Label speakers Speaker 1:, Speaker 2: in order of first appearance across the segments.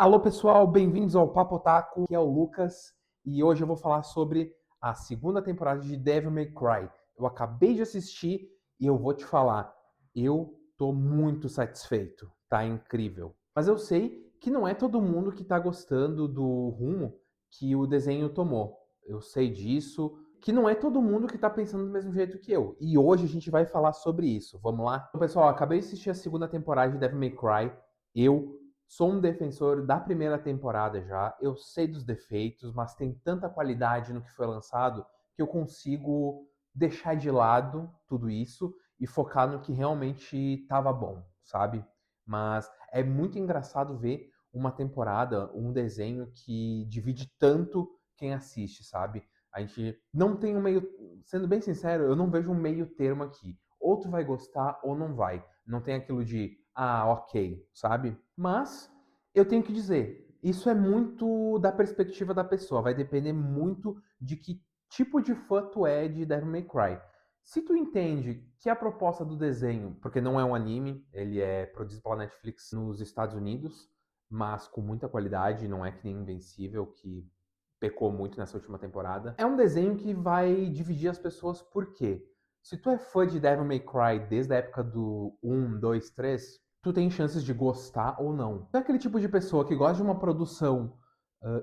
Speaker 1: Alô pessoal, bem-vindos ao Papo Otaku, que é o Lucas, e hoje eu vou falar sobre a segunda temporada de Devil May Cry. Eu acabei de assistir e eu vou te falar, eu tô muito satisfeito, tá incrível. Mas eu sei que não é todo mundo que tá gostando do rumo que o desenho tomou. Eu sei disso, que não é todo mundo que tá pensando do mesmo jeito que eu. E hoje a gente vai falar sobre isso. Vamos lá? Então, pessoal, eu acabei de assistir a segunda temporada de Devil May Cry. Eu sou um defensor da primeira temporada já. Eu sei dos defeitos, mas tem tanta qualidade no que foi lançado que eu consigo deixar de lado tudo isso e focar no que realmente estava bom, sabe? Mas é muito engraçado ver uma temporada, um desenho que divide tanto quem assiste, sabe? A gente não tem um meio. Sendo bem sincero, eu não vejo um meio termo aqui. Ou tu vai gostar ou não vai. Não tem aquilo de, ok, sabe? Mas eu tenho que dizer, isso é muito da perspectiva da pessoa, vai depender muito de que tipo de fã tu é de Devil May Cry. Se tu entende que a proposta do desenho, porque não é um anime, ele é produzido pela Netflix nos Estados Unidos, mas com muita qualidade, não é que nem Invencível, que pecou muito nessa última temporada. É um desenho que vai dividir as pessoas por quê? Se tu é fã de Devil May Cry desde a época do 1, 2, 3, tu tem chances de gostar ou não. Se é aquele tipo de pessoa que gosta de uma produção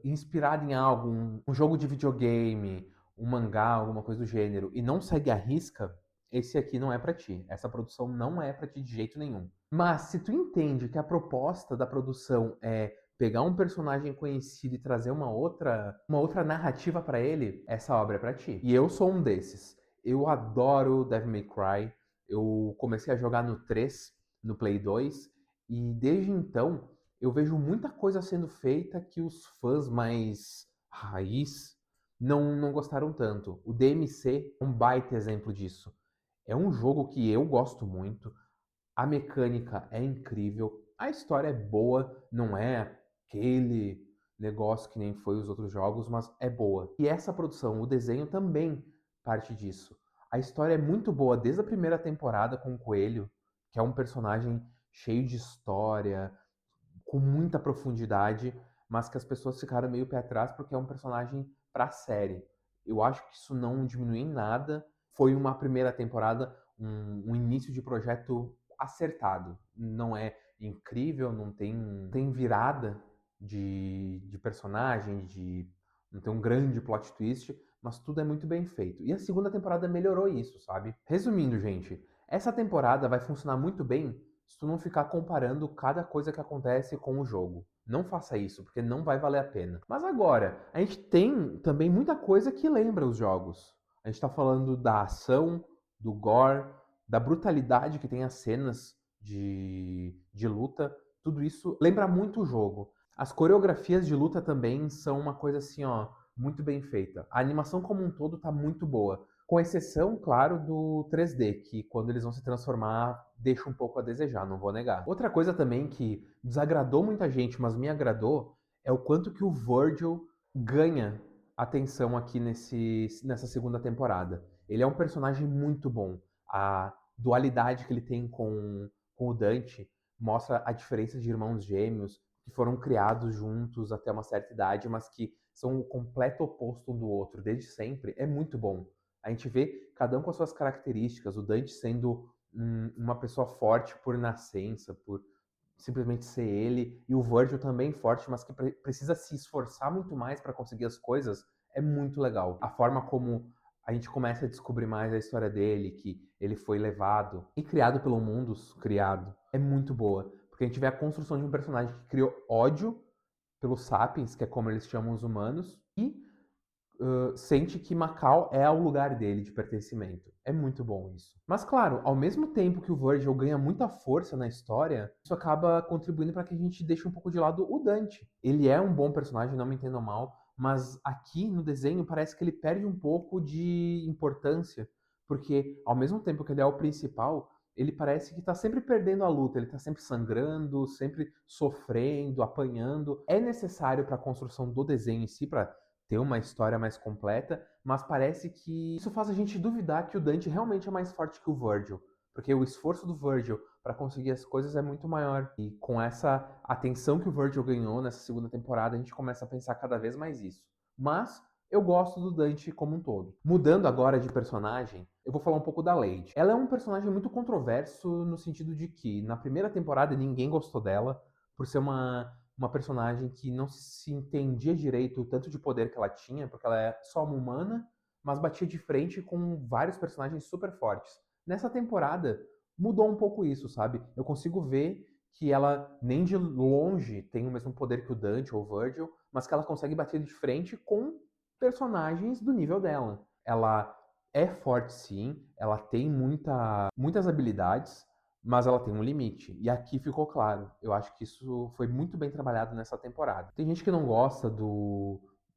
Speaker 1: inspirada em algo, um jogo de videogame, um mangá, alguma coisa do gênero, e não segue a risca, esse aqui não é pra ti. Essa produção não é pra ti de jeito nenhum. Mas se tu entende que a proposta da produção é pegar um personagem conhecido e trazer uma outra narrativa pra ele, essa obra é pra ti. E eu sou um desses. Eu adoro Devil May Cry. Eu comecei a jogar no 3, no Play 2, e desde então eu vejo muita coisa sendo feita que os fãs mais raiz não gostaram tanto. O DMC é um baita exemplo disso. É um jogo que eu gosto muito, a mecânica é incrível, a história é boa, não é aquele negócio que nem foi os outros jogos, mas é boa. E essa produção, o desenho também parte disso. A história é muito boa desde a primeira temporada com o Coelho, que é um personagem cheio de história, com muita profundidade, mas que as pessoas ficaram meio pé atrás porque é um personagem pra série. Eu acho que isso não diminui em nada. Foi uma primeira temporada, um início de projeto acertado. Não é incrível, não tem virada de personagem, não tem um grande plot twist, mas tudo é muito bem feito. E a segunda temporada melhorou isso, sabe? Resumindo, gente, essa temporada vai funcionar muito bem se tu não ficar comparando cada coisa que acontece com o jogo. Não faça isso, porque não vai valer a pena. Mas agora, a gente tem também muita coisa que lembra os jogos. A gente tá falando da ação, do gore, da brutalidade que tem as cenas de luta. Tudo isso lembra muito o jogo. As coreografias de luta também são uma coisa assim, ó, muito bem feita. A animação como um todo tá muito boa. Com exceção, claro, do 3D, que quando eles vão se transformar, deixa um pouco a desejar, não vou negar. Outra coisa também que desagradou muita gente, mas me agradou, é o quanto que o Virgil ganha atenção aqui nessa segunda temporada. Ele é um personagem muito bom. A dualidade que ele tem com o Dante mostra a diferença de irmãos gêmeos que foram criados juntos até uma certa idade, mas que são o completo oposto um do outro desde sempre. É muito bom. A gente vê cada um com as suas características. O Dante sendo uma pessoa forte por nascença, por simplesmente ser ele, e o Virgil também forte, mas que precisa se esforçar muito mais para conseguir as coisas, é muito legal. A forma como a gente começa a descobrir mais a história dele, que ele foi levado e criado pelo Mundus, criado, é muito boa. Porque a gente vê a construção de um personagem que criou ódio pelos Sapiens, que é como eles chamam os humanos, e sente que Macau é o lugar dele de pertencimento. É muito bom isso. Mas claro, ao mesmo tempo que o Virgil ganha muita força na história, isso acaba contribuindo para que a gente deixe um pouco de lado o Dante. Ele é um bom personagem, não me entendam mal, mas aqui no desenho parece que ele perde um pouco de importância, porque ao mesmo tempo que ele é o principal, ele parece que tá sempre perdendo a luta, ele tá sempre sangrando, sempre sofrendo, apanhando. É necessário para a construção do desenho em si, para ter uma história mais completa, mas parece que isso faz a gente duvidar que o Dante realmente é mais forte que o Virgil. porque o esforço do Virgil para conseguir as coisas é muito maior. E com essa atenção que o Virgil ganhou nessa segunda temporada, a gente começa a pensar cada vez mais isso. Mas eu gosto do Dante como um todo. Mudando agora de personagem, eu vou falar um pouco da Lady. Ela é um personagem muito controverso no sentido de que na primeira temporada ninguém gostou dela por ser uma personagem que não se entendia direito o tanto de poder que ela tinha, porque ela é só uma humana, mas batia de frente com vários personagens super fortes. Nessa temporada mudou um pouco isso, sabe? Eu consigo ver que ela nem de longe tem o mesmo poder que o Dante ou o Virgil, mas que ela consegue bater de frente com personagens do nível dela. Ela é forte sim, ela tem muitas habilidades, mas ela tem um limite. E aqui ficou claro. Eu acho que isso foi muito bem trabalhado nessa temporada. Tem gente que não gosta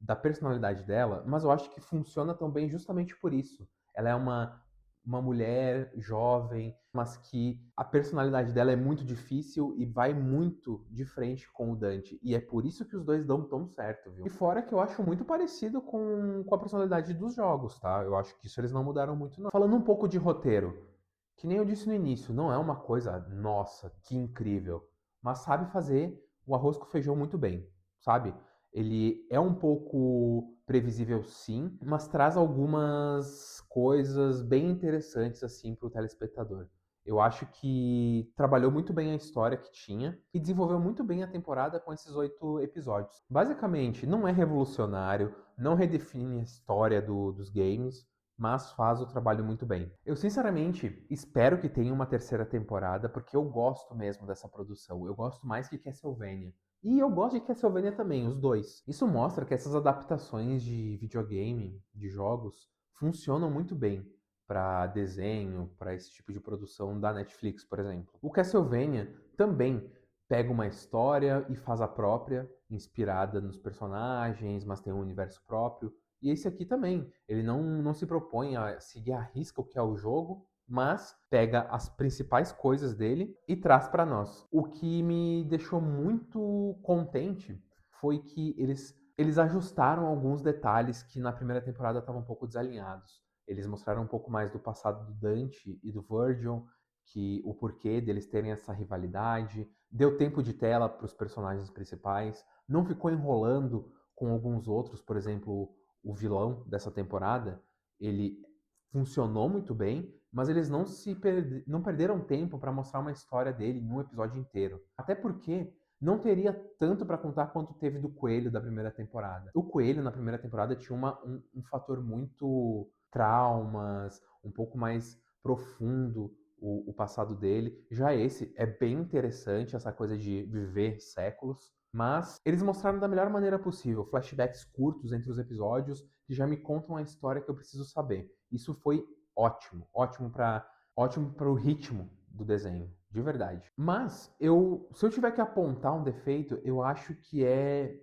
Speaker 1: da personalidade dela, mas eu acho que funciona tão bem justamente por isso. Ela é uma mulher jovem, mas que a personalidade dela é muito difícil e vai muito de frente com o Dante. E é por isso que os dois dão tão certo, viu? E fora que eu acho muito parecido com a personalidade dos jogos, tá? Eu acho que isso eles não mudaram muito, não. Falando um pouco de roteiro, que nem eu disse no início, não é uma coisa, nossa, que incrível, mas sabe fazer o arroz com feijão muito bem, sabe? Ele é um pouco previsível sim, mas traz algumas coisas bem interessantes assim para o telespectador. Eu acho que trabalhou muito bem a história que tinha e desenvolveu muito bem a temporada com esses 8 episódios. Basicamente, não é revolucionário, não redefine a história dos games, mas faz o trabalho muito bem. Eu sinceramente espero que tenha uma terceira temporada, porque eu gosto mesmo dessa produção. Eu gosto mais que Castlevania. E eu gosto de Castlevania também, os dois. Isso mostra que essas adaptações de videogame, de jogos, funcionam muito bem para desenho, para esse tipo de produção da Netflix, por exemplo. O Castlevania também pega uma história e faz a própria, inspirada nos personagens, mas tem um universo próprio. E esse aqui também, ele não se propõe a seguir à risca o que é o jogo, mas pega as principais coisas dele e traz para nós. O que me deixou muito contente foi que eles ajustaram alguns detalhes que na primeira temporada estavam um pouco desalinhados. Eles mostraram um pouco mais do passado do Dante e do Virgil, que o porquê deles terem essa rivalidade, deu tempo de tela para os personagens principais, não ficou enrolando com alguns outros, por exemplo, o vilão dessa temporada, ele funcionou muito bem, mas eles não perderam tempo para mostrar uma história dele em um episódio inteiro. Até porque não teria tanto para contar quanto teve do Coelho da primeira temporada. O Coelho na primeira temporada tinha um fator muito traumas, um pouco mais profundo o passado dele. Já esse é bem interessante, essa coisa de viver séculos. Mas eles mostraram da melhor maneira possível, flashbacks curtos entre os episódios que já me contam a história que eu preciso saber. Isso foi ótimo, ótimo para o ritmo do desenho, de verdade. Mas se eu tiver que apontar um defeito, eu acho que é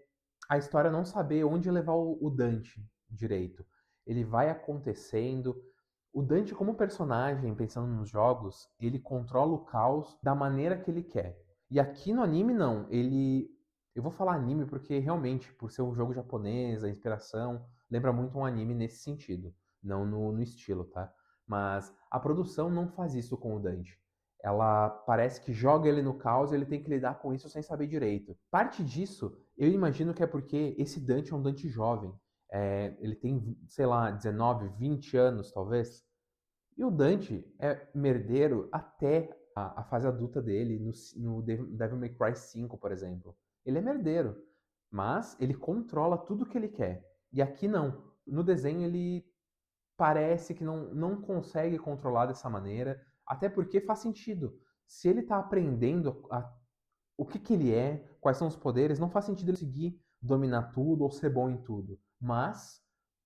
Speaker 1: a história não saber onde levar o Dante direito. Ele vai acontecendo. O Dante, como personagem, pensando nos jogos, ele controla o caos da maneira que ele quer. E aqui no anime, não. Eu vou falar anime porque realmente, por ser um jogo japonês, a inspiração lembra muito um anime nesse sentido, não no estilo, tá? Mas a produção não faz isso com o Dante. Ela parece que joga ele no caos e ele tem que lidar com isso sem saber direito. Parte disso, eu imagino que é porque esse Dante é um Dante jovem. Ele tem, sei lá, 19, 20 anos, talvez. E o Dante é merdeiro até a fase adulta dele, no Devil May Cry 5, por exemplo. Ele é merdeiro, mas ele controla tudo que ele quer. E aqui não. No desenho ele parece que não consegue controlar dessa maneira, até porque faz sentido. Se ele está aprendendo o que ele é, quais são os poderes, não faz sentido ele conseguir dominar tudo ou ser bom em tudo. Mas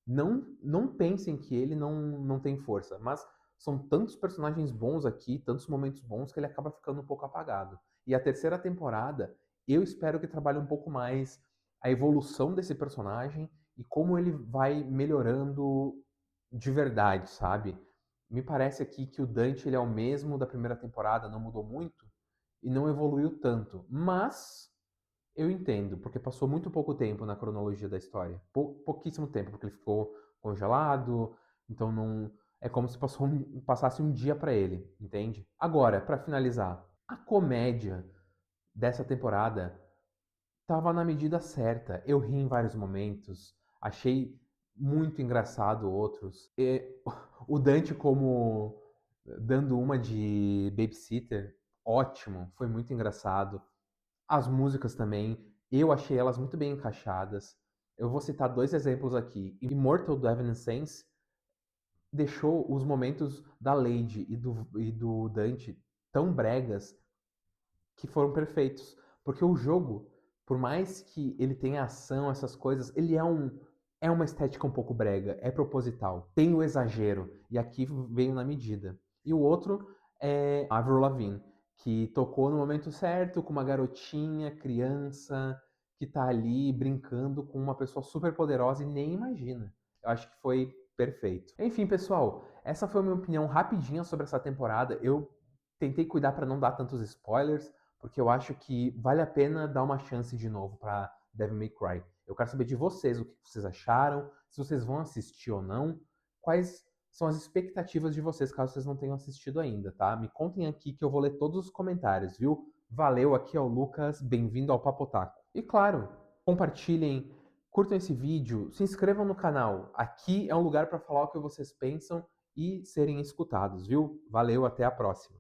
Speaker 1: não pensem que ele não tem força. Mas são tantos personagens bons aqui, tantos momentos bons, que ele acaba ficando um pouco apagado. E a terceira temporada, eu espero que trabalhe um pouco mais a evolução desse personagem e como ele vai melhorando de verdade, sabe? Me parece aqui que o Dante ele é o mesmo da primeira temporada, não mudou muito e não evoluiu tanto. Mas eu entendo, porque passou muito pouco tempo na cronologia da história. Pouquíssimo tempo, porque ele ficou congelado, então É como se passasse um dia pra ele, entende? Agora, pra finalizar, a comédia dessa temporada tava na medida certa. Eu ri em vários momentos, achei muito engraçado outros. E o Dante como dando uma de babysitter, ótimo, foi muito engraçado. As músicas também, eu achei elas muito bem encaixadas. Eu vou citar dois exemplos aqui. Immortal do Evanescence deixou os momentos da Lady e do Dante tão bregas que foram perfeitos. Porque o jogo, por mais que ele tenha ação, essas coisas, ele é uma estética um pouco brega, é proposital. Tem o exagero, e aqui veio na medida. E o outro é Avril Lavigne, que tocou no momento certo, com uma garotinha, criança, que tá ali brincando com uma pessoa super poderosa e nem imagina. Eu acho que foi perfeito. Enfim, pessoal, essa foi a minha opinião rapidinha sobre essa temporada. Eu tentei cuidar para não dar tantos spoilers, porque eu acho que vale a pena dar uma chance de novo para Devil May Cry. Eu quero saber de vocês o que vocês acharam, se vocês vão assistir ou não, quais são as expectativas de vocês caso vocês não tenham assistido ainda, tá? Me contem aqui que eu vou ler todos os comentários, viu? Valeu, aqui é o Lucas, bem-vindo ao Papotaco. E claro, compartilhem, curtam esse vídeo, se inscrevam no canal. Aqui é um lugar para falar o que vocês pensam e serem escutados, viu? Valeu, até a próxima.